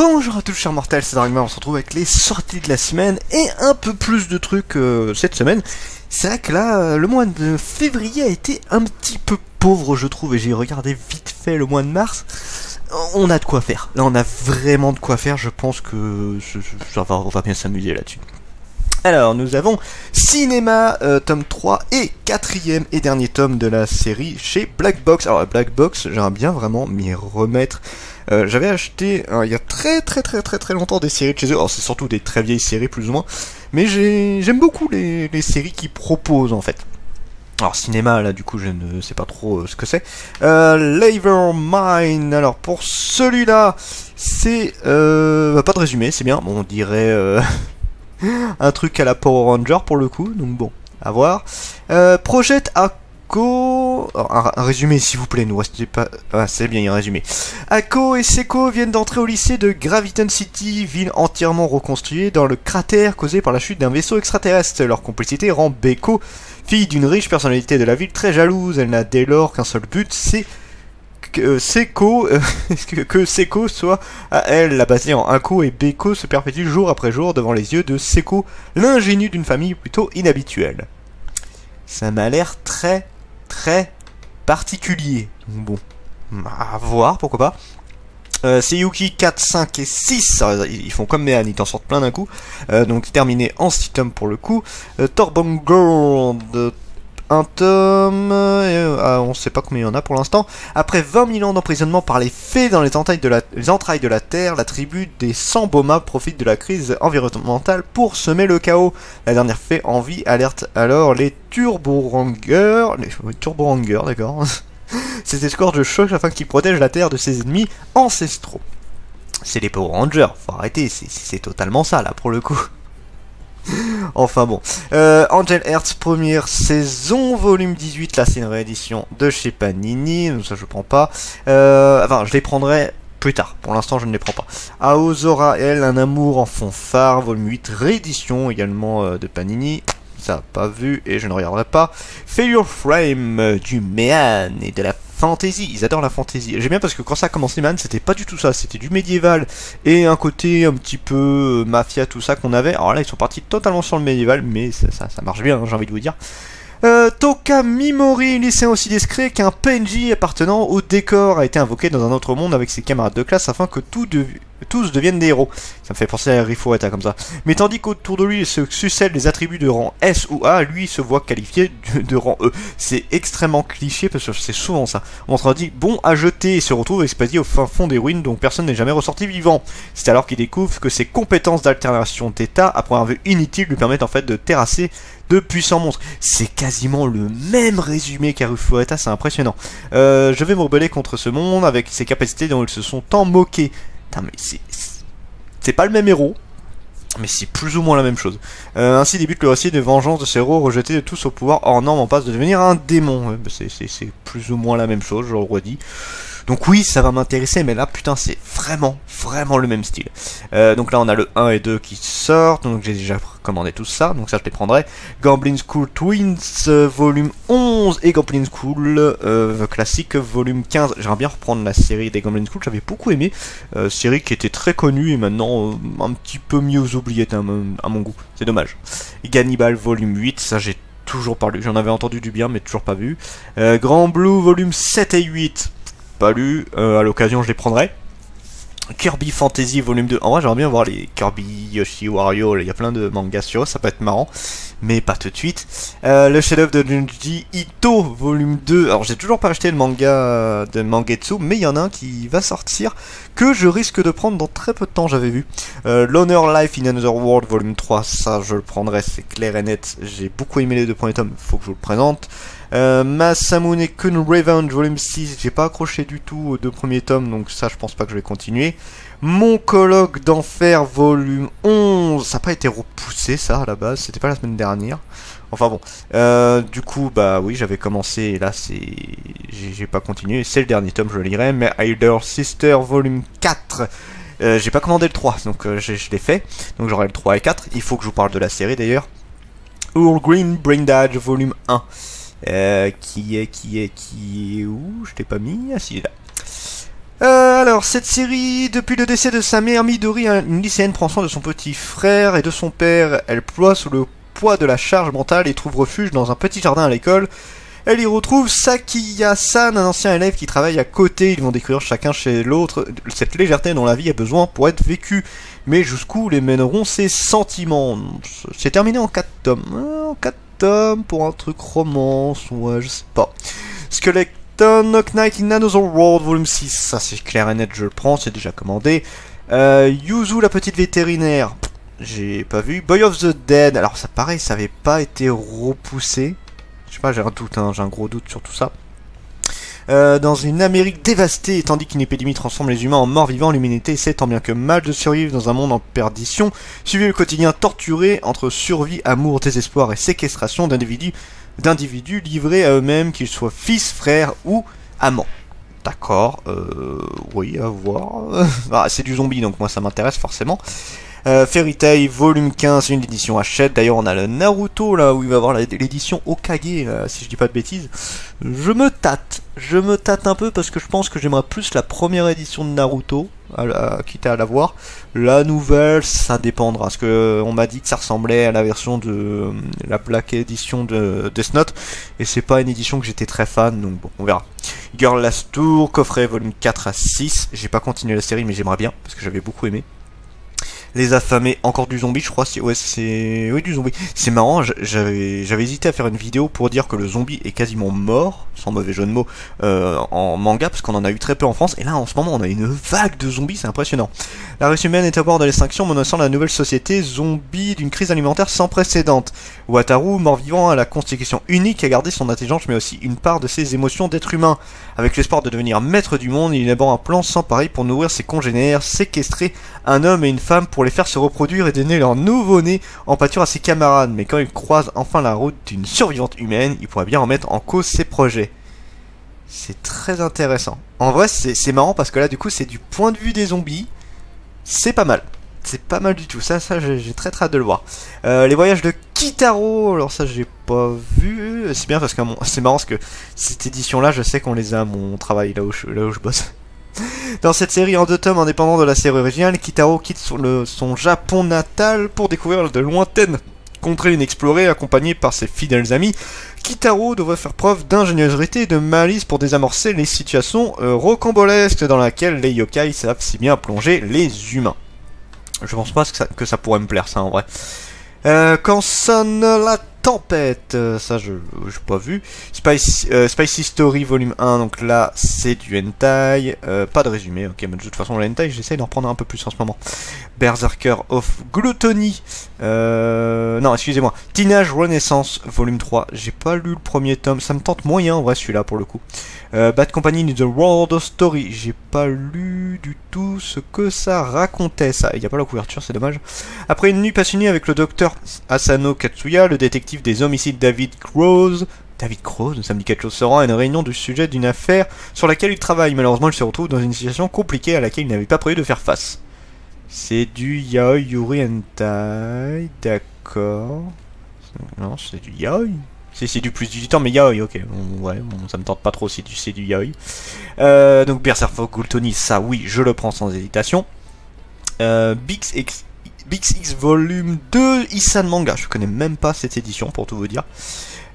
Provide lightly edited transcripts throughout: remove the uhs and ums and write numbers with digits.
Bonjour à tous chers mortels, c'est Darkman, on se retrouve avec les sorties de la semaine et un peu plus de trucs cette semaine. C'est vrai que là, le mois de février a été un petit peu pauvre je trouve, et j'ai regardé vite fait le mois de mars. On a de quoi faire, là on a vraiment de quoi faire, je pense que on va bien s'amuser là-dessus. Alors, nous avons Cinéma, tome 3 et 4e et dernier tome de la série chez Black Box. Alors, Black Box, j'aimerais bien vraiment m'y remettre. J'avais acheté, il y a très longtemps des séries de chez eux. Alors, c'est surtout des très vieilles séries, plus ou moins. Mais j'aime beaucoup les séries qu'ils proposent, en fait. Alors, Cinéma, là, du coup, je ne sais pas trop ce que c'est. Labor Mine, alors, pour celui-là, c'est... pas de résumé, c'est bien. Bon, on dirait... un truc à la Power Ranger pour le coup, donc bon, à voir. Project Akko... un résumé s'il vous plaît, nous restez pas... Ah, c'est bien, il y a un résumé. Akko et Seko viennent d'entrer au lycée de Graviton City, ville entièrement reconstruite dans le cratère causé par la chute d'un vaisseau extraterrestre. Leur complicité rend Beko, fille d'une riche personnalité de la ville, très jalouse. Elle n'a dès lors qu'un seul but, c'est... que Seko soit à elle. La bataille en Akko et Beko se perpétue jour après jour devant les yeux de Seko, l'ingénu d'une famille plutôt inhabituelle. Ça m'a l'air très particulier. Bon, à voir, pourquoi pas. Seiyuki 4, 5 et 6, ils font comme Mehan, ils t'en sortent plein d'un coup. Donc terminé en 6 tomes pour le coup. Torbong Girl, un tome, on sait pas combien il y en a pour l'instant. Après 20 000 ans d'emprisonnement par les fées dans les entrailles de la Terre, la tribu des Samboma profite de la crise environnementale pour semer le chaos. La dernière fée en vie alerte alors les Turborangers, d'accord, ces escorts de choc afin qu'ils protègent la Terre de ses ennemis ancestraux. C'est les Power Rangers, faut arrêter, c'est totalement ça là pour le coup. Enfin bon, Angel Hearts première saison, volume 18, là c'est une réédition de chez Panini, donc ça je prends pas, enfin je les prendrai plus tard, pour l'instant je ne les prends pas. Aozora elle, un amour en fanfare, volume 8, réédition également de Panini, ça pas vu et je ne regarderai pas. Failure Frame, du Mehan et de la fantasy, ils adorent la fantasy. J'aime bien parce que quand ça a commencé Mehan, c'était pas du tout ça, c'était du médiéval et un côté un petit peu mafia, tout ça qu'on avait. Alors là, ils sont partis totalement sur le médiéval, mais ça marche bien, hein, j'ai envie de vous dire. Toka Mimori, lycéen aussi discret qu'un PNJ appartenant au décor, a été invoqué dans un autre monde avec ses camarades de classe afin que tous deviennent des héros. Ça me fait penser à Rifureta comme ça. Mais tandis qu'autour de lui se succèdent les attributs de rang S ou A, lui se voit qualifié de rang E. C'est extrêmement cliché parce que c'est souvent ça. On se dit bon à jeter et se retrouve expédié au fin fond des ruines dont personne n'est jamais ressorti vivant. C'est alors qu'il découvre que ses compétences d'alternation d'état, après un vue inutile, lui permettent en fait de terrasser de puissants monstres. C'est quasiment le même résumé qu'Arufureta, c'est impressionnant. Je vais me rebeller contre ce monde avec ses capacités dont ils se sont tant moqués. Putain, mais c'est pas le même héros, mais c'est plus ou moins la même chose. Ainsi débute le récit de vengeance de ces héros rejetés de tous au pouvoir hors norme en passe de devenir un démon. C'est plus ou moins la même chose, je le redis. Donc oui, ça va m'intéresser, mais là, putain, c'est vraiment le même style. Donc là, on a le 1 et 2 qui sortent, donc j'ai déjà commandé tout ça, donc ça, je les prendrai. Goblin School Twins, volume 11, et Goblin School classique, volume 15. J'aimerais bien reprendre la série des Goblin School, j'avais beaucoup aimé. Série qui était très connue, et maintenant, un petit peu mieux aux oubliettes, à mon goût. C'est dommage. Gannibal, volume 8, ça, j'ai toujours pas lu. J'en avais entendu du bien, mais toujours pas vu. Grand Blue, volume 7 et 8. Pas lu, à l'occasion je les prendrai. Kirby Fantasy volume 2. En vrai j'aimerais bien voir les Kirby, Yoshi, Wario, il y a plein de mangas sur eux, ça peut être marrant, mais pas tout de suite. Le chef-d'œuvre de Junji Ito volume 2. Alors j'ai toujours pas acheté le manga de Mangetsu, mais il y en a un qui va sortir que je risque de prendre dans très peu de temps, j'avais vu. L'Honor Life in Another World volume 3, ça je le prendrai, c'est clair et net. J'ai beaucoup aimé les deux premiers tomes, faut que je vous le présente. Masamune Kun Revenge volume 6, j'ai pas accroché du tout aux deux premiers tomes, donc ça je pense pas que je vais continuer. Mon colloque d'enfer volume 11, ça n'a pas été repoussé ça à la base, c'était pas la semaine dernière. Enfin bon, du coup bah oui j'avais commencé et là j'ai pas continué, c'est le dernier tome, je le lirai. Mais Elder Sister volume 4, j'ai pas commandé le 3, donc je l'ai fait, donc j'aurai le 3 et 4, il faut que je vous parle de la série d'ailleurs. All Green Brindage volume 1. Qui est où? Je t'ai pas mis. Ah si, il est là. Alors, cette série, depuis le décès de sa mère, Midori, une lycéenne, prend soin de son petit frère et de son père. Elle ploie sous le poids de la charge mentale et trouve refuge dans un petit jardin à l'école. Elle y retrouve Sakiya-san, un ancien élève qui travaille à côté. Ils vont découvrir chacun chez l'autre cette légèreté dont la vie a besoin pour être vécue. Mais jusqu'où les mèneront ses sentiments? C'est terminé en 4 tomes. En 4 tomes pour un truc romance, ouais, je sais pas. Skeleton, Knock Knight in Another World, volume 6. Ça c'est clair et net, je le prends, c'est déjà commandé. Yuzu, la petite vétérinaire. J'ai pas vu. Boy of the Dead. Alors ça pareil, ça avait pas été repoussé. Je sais pas, j'ai un doute, hein, j'ai un gros doute sur tout ça. Dans une Amérique dévastée, tandis qu'une épidémie transforme les humains en morts-vivants, l'humanité essaie tant bien que mal de survivre dans un monde en perdition. Suivez le quotidien torturé entre survie, amour, désespoir et séquestration d'individus livrés à eux-mêmes, qu'ils soient fils, frères ou amants. D'accord, oui, à voir. Ah, c'est du zombie, donc moi ça m'intéresse forcément. Fairy Tail volume 15, une édition Hachette. D'ailleurs on a le Naruto là où il va y avoir l'édition Hokage là, si je dis pas de bêtises. Je me tâte un peu parce que je pense que j'aimerais plus la première édition de Naruto, quitte à la voir. La nouvelle ça dépendra, parce que on m'a dit que ça ressemblait à la version de la Black Edition de Death Note, et c'est pas une édition que j'étais très fan, donc bon on verra. Girl Last Tour, coffret volume 4 à 6, j'ai pas continué la série mais j'aimerais bien parce que j'avais beaucoup aimé. Les affamés, encore du zombie, je crois. Ouais, c'est... Oui, du zombie. C'est marrant, j'avais hésité à faire une vidéo pour dire que le zombie est quasiment mort, sans mauvais jeu de mots, en manga, parce qu'on en a eu très peu en France. Et là, en ce moment, on a une vague de zombies, c'est impressionnant. La race humaine est à bord de l'extinction, menaçant la nouvelle société zombie d'une crise alimentaire sans précédent. Wataru, mort-vivant, a la constitution unique à garder son intelligence, mais aussi une part de ses émotions d'être humain. Avec l'espoir de devenir maître du monde, il élabore un plan sans pareil pour nourrir ses congénères, séquestrer un homme et une femme pour les faire se reproduire et donner leur nouveau-né en pâture à ses camarades. Mais quand il croise enfin la route d'une survivante humaine, il pourrait bien remettre en cause ses projets. C'est très intéressant. En vrai, c'est marrant parce que là, du coup, c'est du point de vue des zombies. C'est pas mal. C'est pas mal du tout. Ça j'ai très hâte de le voir. Les voyages de Kitaro. Alors ça, j'ai pas vu. C'est bien parce que c'est marrant parce que cette édition-là, je sais qu'on les a à mon travail, là où je bosse. Dans cette série en 2 tomes indépendant de la série originale, Kitaro quitte son Japon natal pour découvrir de lointaines contrées inexplorées, accompagné par ses fidèles amis. Kitaro devrait faire preuve d'ingéniosité et de malice pour désamorcer les situations rocambolesques dans lesquelles les yokai savent si bien plonger les humains. Je pense pas que ça pourrait me plaire, ça, en vrai. Quand sonne la tempête, ça j'ai pas vu. Spicy Story volume 1, donc là c'est du hentai, pas de résumé, ok, mais de toute façon le hentai j'essaie d'en reprendre un peu plus en ce moment. Berserker of Gluttony, non excusez-moi, Teenage Renaissance volume 3, j'ai pas lu le premier tome, ça me tente moyen en vrai celui-là pour le coup. Bad Company in the World of Story, j'ai pas lu du tout ce que ça racontait, ça, il n'y a pas la couverture, c'est dommage. Après une nuit passionnée avec le docteur Asano Katsuya, le détective des homicides David Crowe, ça me dit quelque chose, se rend à une réunion du sujet d'une affaire sur laquelle il travaille. Malheureusement, il se retrouve dans une situation compliquée à laquelle il n'avait pas prévu de faire face. C'est du yaoi yuri hentai, d'accord. Non, c'est du yaoi. C'est du plus 18 ans, mais yaoi, ok. Ouais, bon, ça me tente pas trop si c'est du yaoi. Donc Berserker of Gluttony, ça oui, je le prends sans hésitation. Big X Volume 2, Isan Manga, je connais même pas cette édition pour tout vous dire.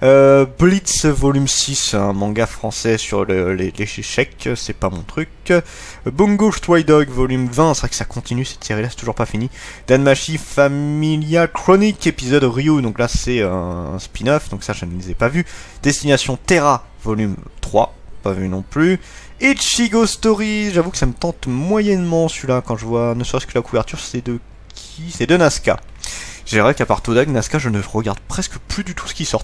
Blitz Volume 6, un manga français sur les échecs, c'est pas mon truc. Bungo Stray Dog Volume 20, c'est vrai que ça continue cette série là, c'est toujours pas fini. Danmachi Familia Chronic épisode Ryu, donc là c'est un spin-off, donc ça je ne les ai pas vus. Destination Terra Volume 3, pas vu non plus. Ichigo Story, j'avoue que ça me tente moyennement celui-là quand je vois, ne serait-ce que la couverture, c'est de qui? C'est de Nazca. J'ai vrai qu'à part Todag, Nazca, je ne regarde presque plus du tout ce qui sort.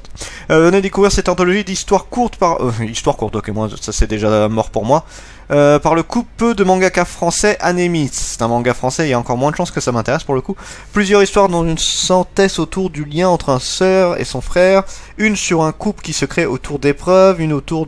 Venez découvrir cette anthologie d'histoires courtes par... histoire courte, ok, moi, ça c'est déjà mort pour moi. Par le couple de mangaka français Anémis. C'est un manga français, il y a encore moins de chances que ça m'intéresse pour le coup. Plusieurs histoires dont une s'entesse autour du lien entre un sœur et son frère. Une sur un couple qui se crée autour d'épreuves, une autour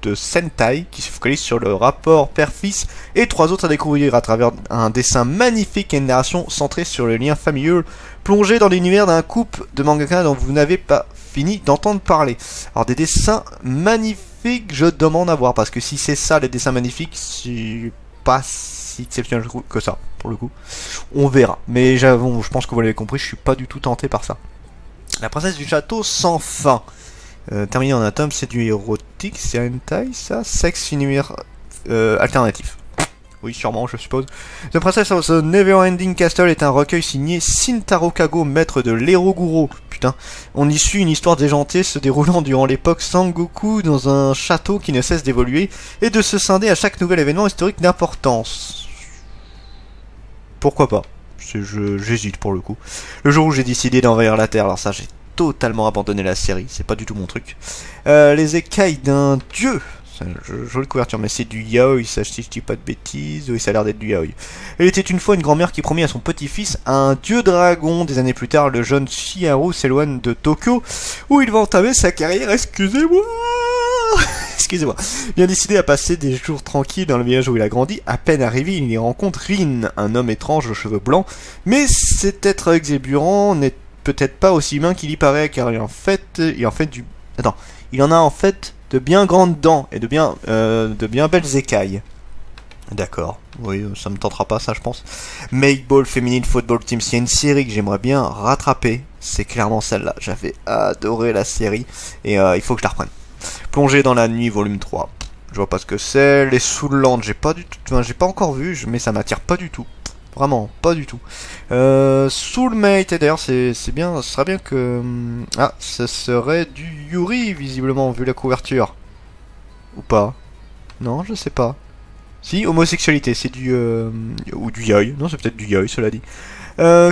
de Sentai, qui se focalise sur le rapport père-fils, et 3 autres à découvrir à travers un dessin magnifique et une narration centrée sur le lien familial, plongé dans l'univers d'un couple de mangaka dont vous n'avez pas fini d'entendre parler. Alors des dessins magnifiques, je demande à voir, parce que si c'est ça les dessins magnifiques, c'est pas si exceptionnel que ça, pour le coup. On verra. Mais j'avoue, je pense que vous l'avez compris, je suis pas du tout tenté par ça. La princesse du château sans fin. Terminé en un tome, c'est du érotique, c'est un hentai, ça? Sexe univers alternatif. Oui, sûrement, je suppose. The Princess of the Neverending Castle est un recueil signé Shintaro Kago, maître de l'Eroguro. Putain. On y suit une histoire déjantée se déroulant durant l'époque Sengoku dans un château qui ne cesse d'évoluer et de se scinder à chaque nouvel événement historique d'importance. Pourquoi pas? J'hésite pour le coup. Le jour où j'ai décidé d'envahir la Terre, alors ça j'ai totalement abandonné la série, c'est pas du tout mon truc. Les écailles d'un dieu. Jolie couverture, mais c'est du yaoi, ça, si je dis pas de bêtises, oui, ça a l'air d'être du yaoi. Elle était une fois une grand-mère qui promit à son petit-fils un dieu dragon. Des années plus tard, le jeune Shiharu s'éloigne de Tokyo, où il va entamer sa carrière, excusez-moi excusez-moi, bien décidé à passer des jours tranquilles dans le village où il a grandi. À peine arrivé, il y rencontre Rin, un homme étrange aux cheveux blancs, mais cet être exébulant n'est peut-être pas aussi humain qu'il y paraît, car il en fait du... Attends, il en a en fait de bien grandes dents et de bien belles écailles. D'accord, oui, ça me tentera pas ça je pense. Make Ball Feminine Football Team, s'il y a une série que j'aimerais bien rattraper, c'est clairement celle-là. J'avais adoré la série et il faut que je la reprenne. Plongée dans la nuit, volume 3. Je vois pas ce que c'est. Les Soulland, j'ai pas encore vu, mais ça m'attire pas du tout. Vraiment, pas du tout. Soulmate, et d'ailleurs, c'est bien, ce serait bien que... Ah, ce serait du Yuri, visiblement, vu la couverture. Ou pas? Non, je sais pas. Si, homosexualité, c'est du... ou du yaoi. Non, c'est peut-être du yaoi, cela dit.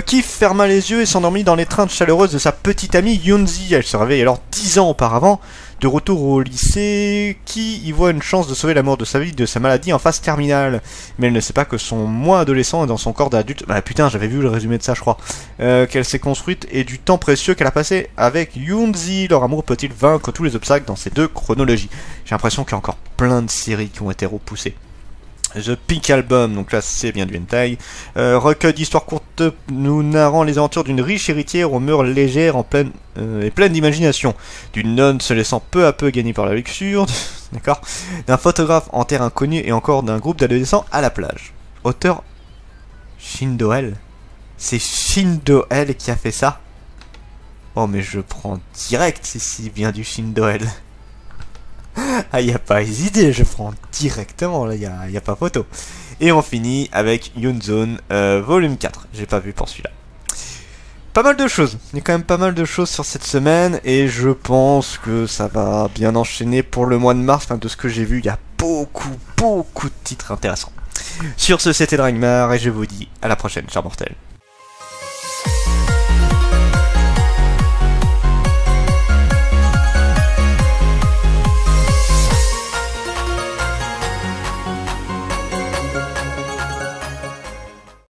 Qui ferma les yeux et s'endormit dans l'étreinte chaleureuse de sa petite amie Yunzi. Elle se réveille alors 10 ans auparavant, de retour au lycée, qui y voit une chance de sauver l'amour de sa vie de sa maladie en phase terminale. Mais elle ne sait pas que son moi adolescent est dans son corps d'adulte. Bah putain, j'avais vu le résumé de ça, je crois. Qu'elle s'est construite et du temps précieux qu'elle a passé avec Yunzi. Leur amour peut-il vaincre tous les obstacles dans ces deux chronologies? J'ai l'impression qu'il y a encore plein de séries qui ont été repoussées. The Pink Album, donc là c'est bien du hentai, recueil d'histoires courtes nous narrant les aventures d'une riche héritière aux mœurs légères et pleine d'imagination, d'une nonne se laissant peu à peu gagner par la luxure, d'accord, d'un photographe en terre inconnue et encore d'un groupe d'adolescents à la plage. Auteur Shindoel. C'est Shindoel qui a fait ça? Oh mais je prends direct si bien du Shindoel. Ah, y a pas hésité, je prends directement, là, y a pas photo. Et on finit avec Yunzone, volume 4. J'ai pas vu pour celui-là. Pas mal de choses. Il y a quand même pas mal de choses sur cette semaine, et je pense que ça va bien enchaîner pour le mois de mars. Enfin, de ce que j'ai vu, il y a beaucoup de titres intéressants. Sur ce, c'était Dragmar, et je vous dis à la prochaine, chers mortels.